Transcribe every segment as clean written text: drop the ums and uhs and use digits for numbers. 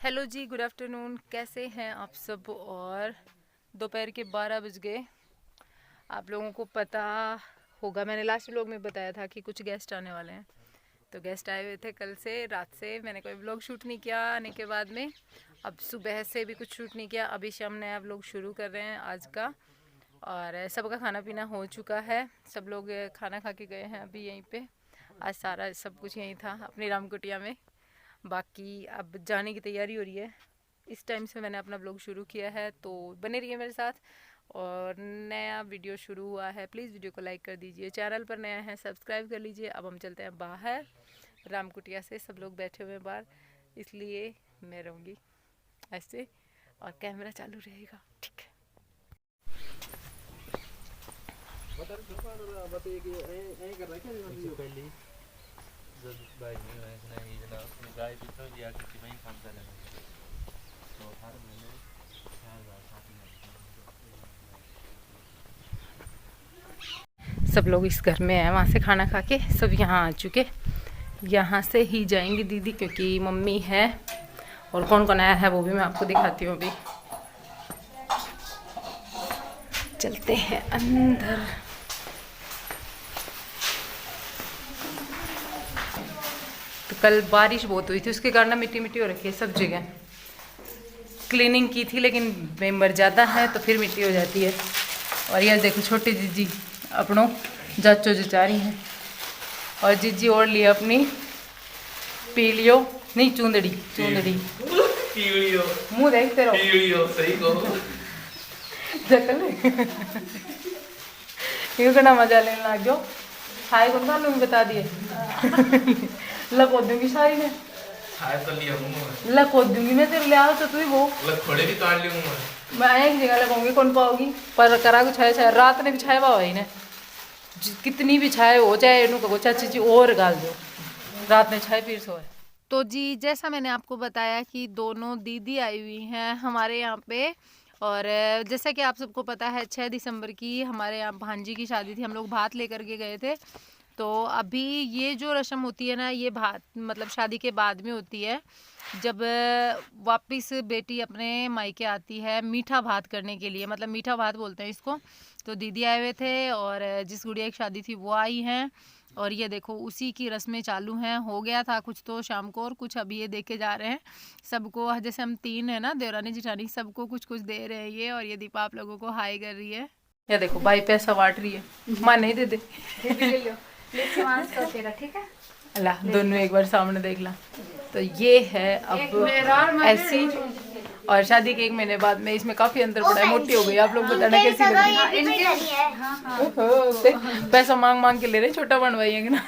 Hello जी, good afternoon. कैसे हैं आप सब? और दोपहर के 12 बज गए। आप लोगों को पता होगा, मैंने लास्ट व्लॉग में बताया था कि कुछ गेस्ट आने वाले हैं। तो गेस्ट आए हुए थे कल से रात से। मैंने कोई व्लॉग शूट नहीं किया आने के बाद में। अब सुबह से भी कुछ शूट नहीं किया। अभी शाम नया व्लॉग शुरू कर रहे हैं आज का। और सबका खाना पीना हो चुका है। सब लोग खाना खा के गए हैं अभी यहीं पे। आज सारा सब कुछ यहीं था अपनी रामकुटिया में। बाकी अब जाने की तैयारी हो रही है। इस टाइम से मैंने अपना ब्लॉग शुरू किया है, तो बने रहिए मेरे साथ। और नया वीडियो शुरू हुआ है, प्लीज़ वीडियो को लाइक कर दीजिए। चैनल पर नया है सब्सक्राइब कर लीजिए। अब हम चलते हैं बाहर रामकुटिया से। सब लोग बैठे हुए हैं बाहर, इसलिए मैं रहूँगी ऐसे और कैमरा चालू रहेगा। ठीक है। सब लोग इस घर में हैं, वहाँ से खाना खा के सब यहाँ आ चुके। यहाँ से ही जाएंगी दीदी, क्योंकि मम्मी है और कौन कौन आया है वो भी मैं आपको दिखाती हूँ अभी। चलते हैं अंदर। तो कल बारिश बहुत हुई थी, उसके कारण ना मिट्टी मिट्टी हो रखी है सब जगह। क्लीनिंग की थी लेकिन मेंबर ज़्यादा है तो फिर मिट्टी हो जाती है। और यह देखो छोटी जीजी अपनों जाचो जचा रही हैं। और जीजी ओढ़ लिया अपनी पीलियो, नहीं चूंदड़ी, चूंदड़ी पीलियो मुंह देखते रहो। पीलियो सही कहो। ये कितना मजा लेने लग गयो। हाय कौन सा लोग बता दिए। लको दूंगी सारी में, हाय तो लिया मुंह लको दूंगी मैं तेरे ले आओ तो तू ही वो लखोड़े भी काट लिया मैं एक जगह लगाऊंगी, कौन पाओगी। पर करा को छाया छाया रात ने भी छाया हुआ है इन्हें, कितनी भी छाए हो चाहे इनू कहो चाची जी और गाल दो, रात में छाए फिर सोए। तो जी जैसा मैंने आपको बताया कि दोनों दीदी आई हुई हैं हमारे यहाँ पे। और जैसा कि आप सबको पता है 6 दिसंबर की हमारे यहाँ भांजी की शादी थी। हम लोग भात लेकर के गए थे। तो अभी ये जो रस्म होती है ना, ये भात मतलब शादी के बाद में होती है, जब वापस बेटी अपने मायके आती है मीठा भात करने के लिए, मतलब मीठा भात बोलते हैं इसको। तो दीदी आए हुए थे और जिस गुड़िया की शादी थी वो आई हैं। और ये देखो उसी की रस्में चालू हैं। हो गया था कुछ तो शाम को और कुछ अभी ये देके जा रहे हैं सबको। जैसे हम 3 है ना, देवरानी जिठानी, सबको कुछ कुछ दे रहे हैं ये। और ये दीपा आप लोगों को हाई कर रही है। या देखो भाई पैसा बांट रही है। मां नहीं दे दे ठीक है। अल्लाह दोनों एक बार सामने देख ला। तो ये है अब ऐसी। और शादी के 1 महीने बाद में इसमें काफी अंतर पड़ा है, मोटी हो गई। आप लोग बताना कैसी लग रही है। पैसा मांग मांग के ले रहे, छोटा बनवाइएगा ना।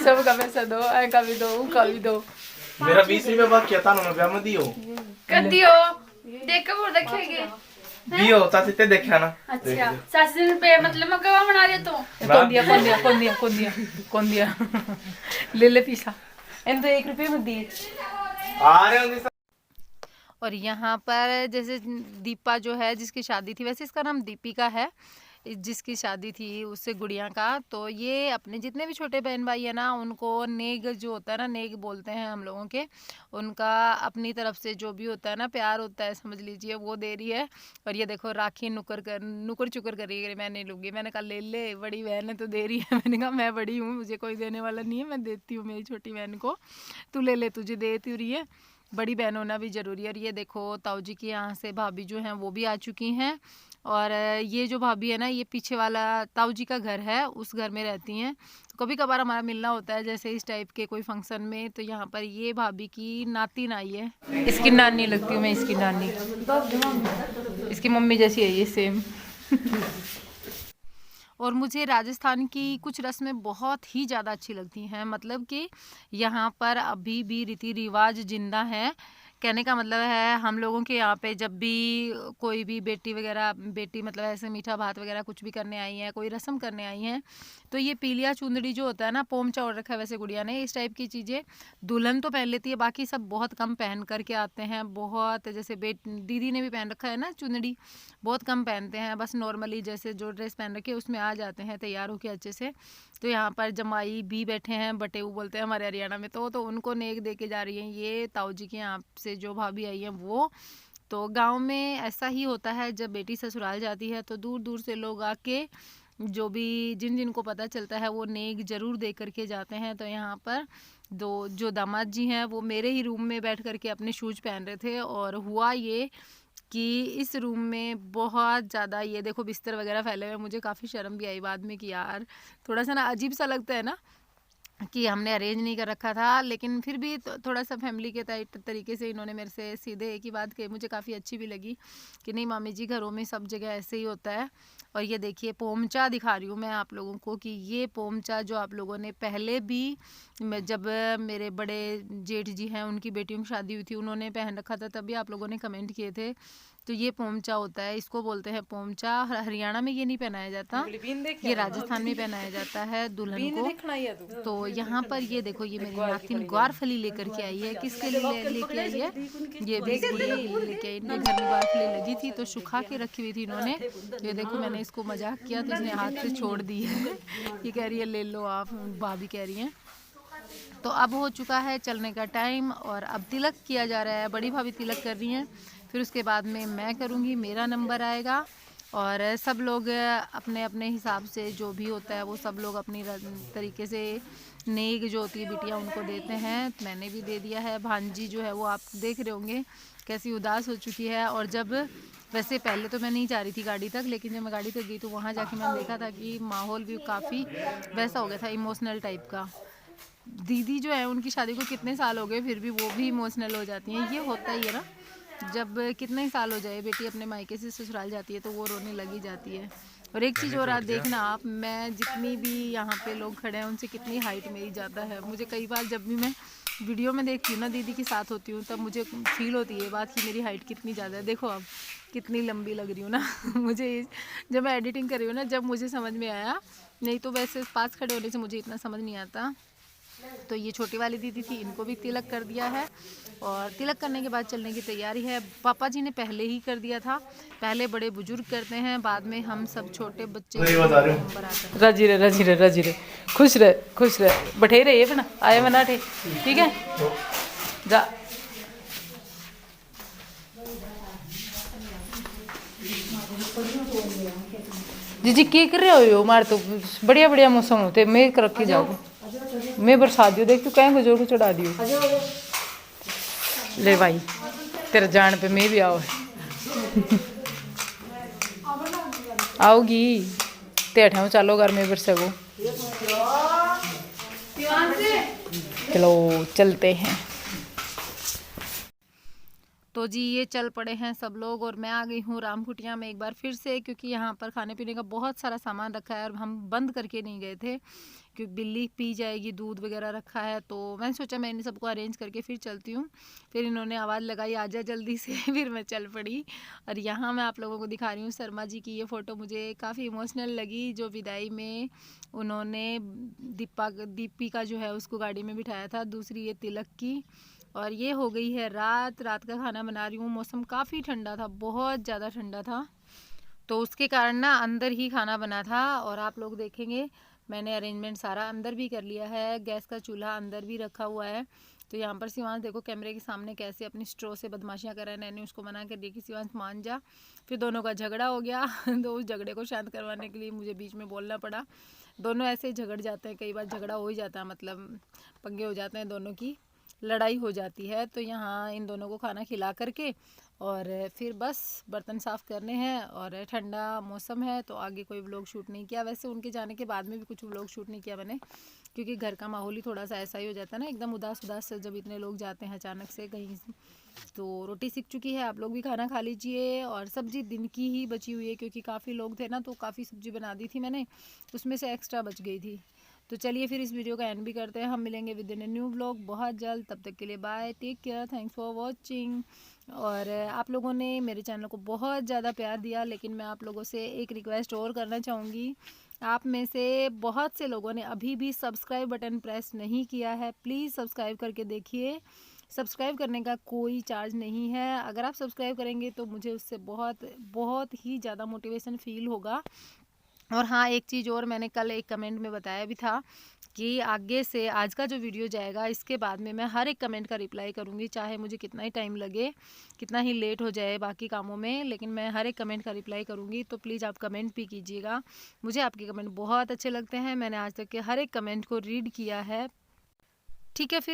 सबका पैसा दो, ऐ का भी दो, का भी दो। मेरा 20 रुपए बात क्या था ना, मैं ब्याह में दियो कर दियो देख कर देखेंगे दियो ताते ते देखा ना। अच्छा 70 रुपए मतलब मैं कब बना रहे तो कौन दिया कौन दिया कौन दिया कौन दिया कौन दिया। ले ले पीसा इन तो 1 रुपये में दिए। आ रहे होंगे। और यहाँ पर जैसे दीपा जो है जिसकी शादी थी, वैसे इसका नाम दीपिका है, जिसकी शादी थी उससे गुड़िया का। तो ये अपने जितने भी छोटे बहन भाई है ना, उनको नेग जो होता है ना, नेग बोलते हैं हम लोगों के, उनका अपनी तरफ से जो भी होता है ना प्यार होता है समझ लीजिए, वो दे रही है। और ये देखो राखी नुकर चुकर कर रही है, मैं नहीं लूँगी। मैंने कहा ले ले, बड़ी बहन है तो दे रही है। मैंने कहा मैं बड़ी हूँ, मुझे कोई देने वाला नहीं है, मैं देती हूँ मेरी छोटी बहन को, तू ले ले, तुझे देती रही है। बड़ी बहन होना भी ज़रूरी है। और ये देखो ताऊ जी की यहाँ से भाभी जो हैं वो भी आ चुकी हैं। और ये जो भाभी है ना, ये पीछे वाला ताऊ जी का घर है, उस घर में रहती हैं। तो कभी कभार हमारा मिलना होता है जैसे इस टाइप के कोई फंक्शन में। तो यहाँ पर ये भाभी की नातिन आई है। इसकी नानी लगती हूँ मैं, इसकी नानी, इसकी मम्मी जैसी है ये सेम। और मुझे राजस्थान की कुछ रस्में बहुत ही ज़्यादा अच्छी लगती हैं। मतलब कि यहाँ पर अभी भी रीति रिवाज जिंदा हैं। कहने का मतलब है हम लोगों के यहाँ पे जब भी कोई भी बेटी मतलब ऐसे मीठा भात वगैरह कुछ भी करने आई है, कोई रस्म करने आई है, तो ये पीलिया चुंदड़ी जो होता है ना, पोमचा ओढ़ रखा है वैसे गुड़िया ने, इस टाइप की चीज़ें दुल्हन तो पहन लेती है, बाकी सब बहुत कम पहन करके आते हैं। बहुत जैसे दीदी ने भी पहन रखा है ना चुंदड़ी, बहुत कम पहनते हैं, बस नॉर्मली जैसे जो ड्रेस पहन रखी है उसमें आ जाते हैं तैयार होकर अच्छे से। तो यहाँ पर जमाई भी बैठे हैं, बटेऊ बोलते हैं हमारे हरियाणा में, तो उनको नेक दे के जा रही हैं ये ताऊ जी के यहाँ से जो भाभी आई हैं वो। तो गांव में ऐसा ही होता है, जब बेटी ससुराल जाती है तो दूर दूर से लोग आके जो भी जिनको पता चलता है वो नेक जरूर दे करके जाते हैं। तो यहाँ पर जो दामाद जी हैं वो मेरे ही रूम में बैठ करके अपने शूज पहन रहे थे, और हुआ ये कि इस रूम में बहुत ज़्यादा ये देखो बिस्तर वगैरह फैले हुए। मुझे काफ़ी शर्म भी आई बाद में कि यार थोड़ा सा ना अजीब सा लगता है ना कि हमने अरेंज नहीं कर रखा था, लेकिन फिर भी थोड़ा सा फैमिली के तरीके से इन्होंने मेरे से सीधे एक ही बात कही, मुझे काफ़ी अच्छी भी लगी कि नहीं मामी जी घरों में सब जगह ऐसे ही होता है। और ये देखिए पोमचा दिखा रही हूँ मैं आप लोगों को कि ये पोमचा जो आप लोगों ने पहले भी जब मेरे बड़े जेठ जी हैं उनकी बेटियों की शादी हुई थी उन्होंने पहन रखा था, तभी आप लोगों ने कमेंट किए थे। तो ये पोमचा होता है, इसको बोलते हैं पोमचा। हरियाणा में ये नहीं पहनाया जाता, ये राजस्थान में पहनाया जाता है दुल्हन को। तो यहाँ पर ये देखो ये मेरी नातिन ग्वारफली लेकर के आई है। किसके लिए लेके आई है? ये भी लेके आई, इनके घर में ग्वारफली लगी थी तो सुखा के रखी हुई थी इन्होंने। ये देखो मैंने इसको मजाक किया तो इसने हाथ से छोड़ दी है। ये कह रही है ले लो आप, भाभी कह रही हैं। तो अब हो चुका है चलने का टाइम और अब तिलक किया जा रहा है। बड़ी भाभी तिलक कर रही हैं, फिर उसके बाद में मैं करूँगी, मेरा नंबर आएगा। और सब लोग अपने अपने हिसाब से जो भी होता है वो सब लोग अपनी तरीके से नेक जो होती है बिटिया उनको देते हैं। मैंने भी दे दिया है। भांजी जो है वो आप देख रहे होंगे कैसी उदास हो चुकी है। और जब वैसे पहले तो मैं नहीं जा रही थी गाड़ी तक, लेकिन जब मैं गाड़ी तक गई तो वहाँ जाके मैंने देखा था कि माहौल भी काफ़ी वैसा हो गया था, इमोशनल टाइप का। दीदी जो है उनकी शादी को कितने साल हो गए फिर भी वो भी इमोशनल हो जाती हैं। ये होता ही है ना, जब कितने ही साल हो जाए बेटी अपने मायके से ससुराल जाती है तो वो रोने लगी जाती है। और एक चीज़ और आप देखना आप, मैं जितनी भी यहाँ पे लोग खड़े हैं उनसे कितनी हाइट मेरी ज़्यादा है। मुझे कई बार जब भी मैं वीडियो में देखती हूँ ना दीदी के साथ होती हूँ तब मुझे फील होती है बात कि मेरी हाइट कितनी ज़्यादा है। देखो अब कितनी लंबी लग रही हूँ ना। मुझे जब मैं एडिटिंग कर रही हूँ ना जब मुझे समझ में आया, नहीं तो वैसे पास खड़े होने से मुझे इतना समझ नहीं आता। तो ये छोटी वाली दीदी थी, इनको भी तिलक कर दिया है और तिलक करने के बाद चलने की तैयारी है। पापा जी ने पहले ही कर दिया था, पहले बड़े बुजुर्ग करते हैं, बाद में हम सब छोटे बच्चे नंबर आते हैं। रजी रे खुश रहे बैठे रहे ये बना आए बना ठे ठीक है जा। जी की कर रहे हो? मार तो बढ़िया बढ़िया मौसम होते मैं कर रखी जाओ, मैं बरसात दियो देख तू कहीं गुजर को चढ़ा दियो। ले भाई तेरे जान पे मैं भी आओ आओगी तेठा चालो घर में बरसे को। चलो चलते हैं। तो जी ये चल पड़े हैं सब लोग और मैं आ गई हूँ रामकुटिया में एक बार फिर से, क्योंकि यहाँ पर खाने पीने का बहुत सारा सामान रखा है और हम बंद करके नहीं गए थे क्योंकि बिल्ली पी जाएगी, दूध वगैरह रखा है। तो मैंने सोचा मैं इन सबको अरेंज करके फिर चलती हूँ। फिर इन्होंने आवाज़ लगाई आजा जल्दी से, फिर मैं चल पड़ी। और यहाँ मैं आप लोगों को दिखा रही हूँ शर्मा जी की ये फ़ोटो, मुझे काफ़ी इमोशनल लगी। जो विदाई में उन्होंने दीपिका जो है उसको गाड़ी में बिठाया था, दूसरी ये तिलक की। और ये हो गई है रात का खाना बना रही हूँ। मौसम काफ़ी ठंडा था, बहुत ज़्यादा ठंडा था, तो उसके कारण ना अंदर ही खाना बना था। और आप लोग देखेंगे मैंने अरेंजमेंट सारा अंदर भी कर लिया है, गैस का चूल्हा अंदर भी रखा हुआ है। तो यहाँ पर शिवांश देखो कैमरे के सामने कैसे अपनी स्ट्रो से बदमाशियाँ कर रहा है। मैंने उसको मना कर दिया कि शिवांश मान जा। फिर दोनों का झगड़ा हो गया तो उस झगड़े को शांत करवाने के लिए मुझे बीच में बोलना पड़ा। दोनों ऐसे ही झगड़ जाते हैं, कई बार झगड़ा हो ही जाता है, मतलब पंगे हो जाते हैं, दोनों की लड़ाई हो जाती है। तो यहाँ इन दोनों को खाना खिला करके और फिर बस बर्तन साफ़ करने हैं। और ठंडा मौसम है तो आगे कोई व्लॉग शूट नहीं किया। वैसे उनके जाने के बाद में भी कुछ व्लॉग शूट नहीं किया मैंने, क्योंकि घर का माहौल ही थोड़ा सा ऐसा ही हो जाता है ना, एकदम उदास से जब इतने लोग जाते हैं अचानक से कहीं। तो रोटी सीख चुकी है, आप लोग भी खाना खा लीजिए। और सब्ज़ी दिन की ही बची हुई है क्योंकि काफ़ी लोग थे ना, तो काफ़ी सब्ज़ी बना दी थी मैंने, उसमें से एक्स्ट्रा बच गई थी। तो चलिए फिर इस वीडियो का एंड भी करते हैं। हम मिलेंगे with in a new blog बहुत जल्द। तब तक के लिए bye, take care, thanks for watching. और आप लोगों ने मेरे चैनल को बहुत ज़्यादा प्यार दिया, लेकिन मैं आप लोगों से एक रिक्वेस्ट और करना चाहूँगी। आप में से बहुत से लोगों ने अभी भी सब्सक्राइब बटन प्रेस नहीं किया है। प्लीज़ सब्सक्राइब करके देखिए। सब्सक्राइब करने का कोई चार्ज नहीं है। अगर आप सब्सक्राइब करेंगे तो मुझे उससे बहुत ही ज़्यादा मोटिवेशन फील होगा। और हाँ, एक चीज़ और, मैंने कल एक कमेंट में बताया भी था कि आगे से आज का जो वीडियो जाएगा इसके बाद में मैं हर एक कमेंट का रिप्लाई करूँगी, चाहे मुझे कितना ही टाइम लगे, कितना ही लेट हो जाए बाकी कामों में, लेकिन मैं हर एक कमेंट का रिप्लाई करूँगी। तो प्लीज़ आप कमेंट भी कीजिएगा। मुझे आपके कमेंट बहुत अच्छे लगते हैं। मैंने आज तक के हर एक कमेंट को रीड किया है। ठीक है फिर।